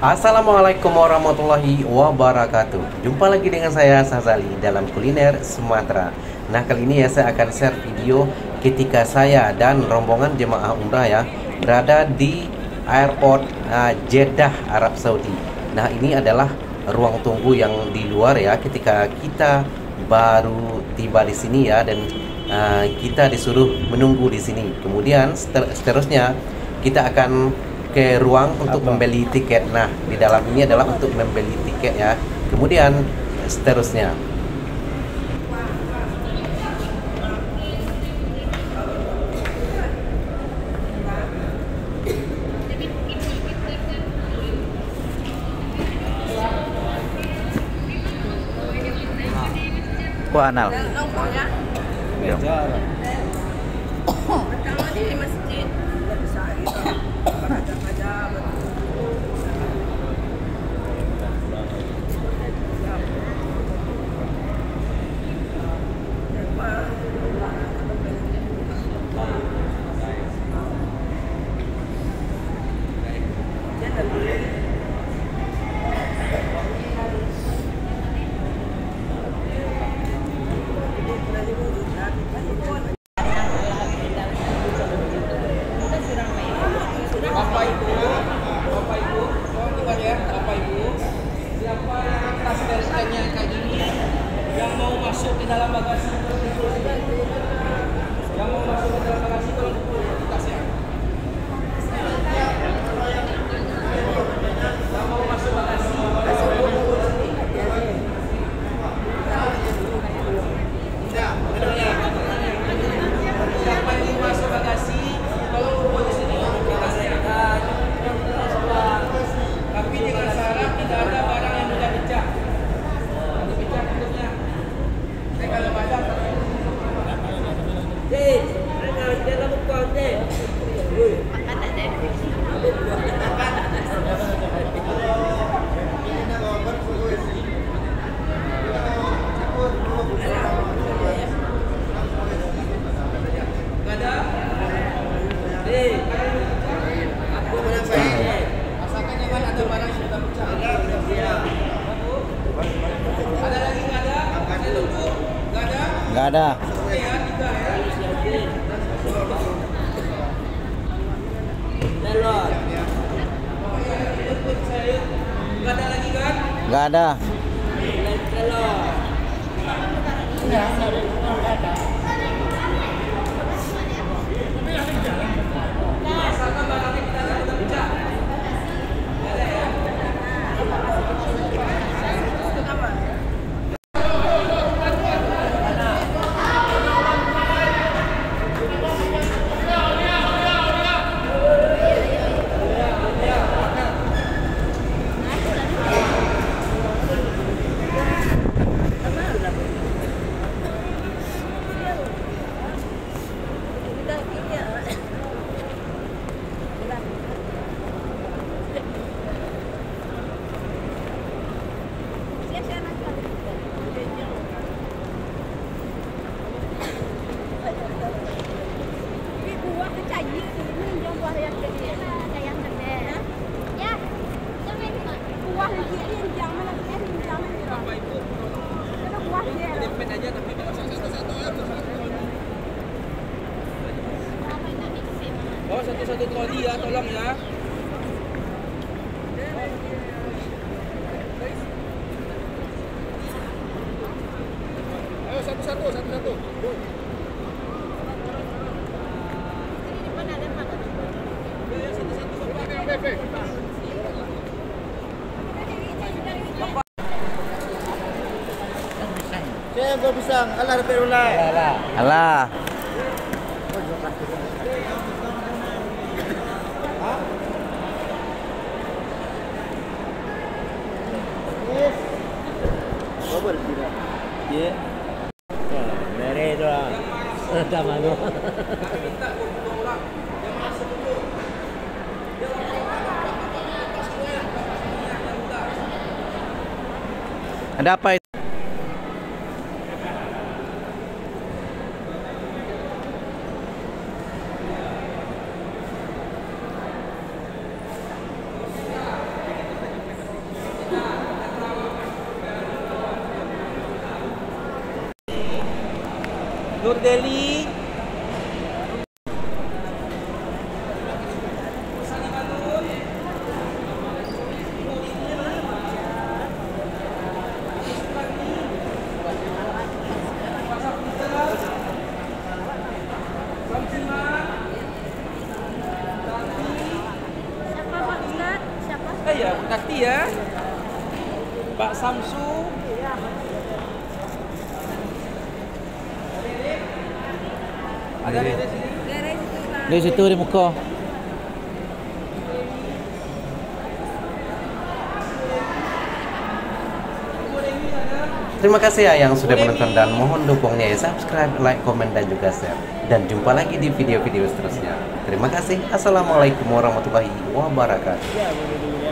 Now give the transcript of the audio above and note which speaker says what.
Speaker 1: Assalamualaikum warahmatullahi wabarakatuh. Jumpa lagi dengan saya Sazali dalam kuliner Sumatera. Nah, kali ini ya saya akan share video ketika saya dan rombongan jemaah umrah ya berada di airport Jeddah, Arab Saudi. Nah, ini adalah ruang tunggu yang di luar ya ketika kita baru tiba di sini ya, dan kita disuruh menunggu di sini. Kemudian seterusnya kita akan ke ruang untuk membeli tiket. Nah, di dalam ini adalah untuk membeli tiket ya. Kemudian seterusnya.
Speaker 2: Kok anal? Ya.
Speaker 3: Di masjid bisa gitu.
Speaker 4: Yang mau masuk ke dalam bagasi, yang mau masuk ke dalam bagasi tolong buka tasnya. Yang mau masuk bagasi, siapa yang mau masuk bagasi tolong kumpul di sini buka tasnya. Tapi dengan syarat tidak ada barang yang mudah pecah. Asalkan jangan ada barang yang sudah pecah. Ada lagi nggak ada? Saya tunggu. Nggak ada?
Speaker 2: Nggak ada.
Speaker 4: Oke ya, 3 ya. Nggak ada lagi kan?
Speaker 2: Nggak ada.
Speaker 4: Asalkan barangnya kita nggak mudah pecah. Nggak ada ya? Dempet aja tapi satu-satu ya. Bawa satu-satu troli ya, tolong ya. Ayo satu-satu. Ya, satu-satu Bapak.
Speaker 5: Saya buat pisang, alah dapat ulai.
Speaker 2: Alah.
Speaker 5: Yes. Bubble tidak.
Speaker 2: Ya.
Speaker 5: Mere itu lah. Sama tu.
Speaker 2: Ada apa itu?
Speaker 4: Nur Deli.
Speaker 3: Siapa Pak Ustaz? Siapa?
Speaker 4: Ya, berkati ya. Pak Samsu. Ada di sini.
Speaker 3: Garis Ustaz.
Speaker 2: Di situ di muka.
Speaker 1: Terima kasih ya yang sudah menonton dan mohon dukungnya ya, subscribe, like, komen, dan juga share. Dan jumpa lagi di video-video seterusnya. Terima kasih. Assalamualaikum warahmatullahi wabarakatuh.
Speaker 5: Ya, boleh dulu.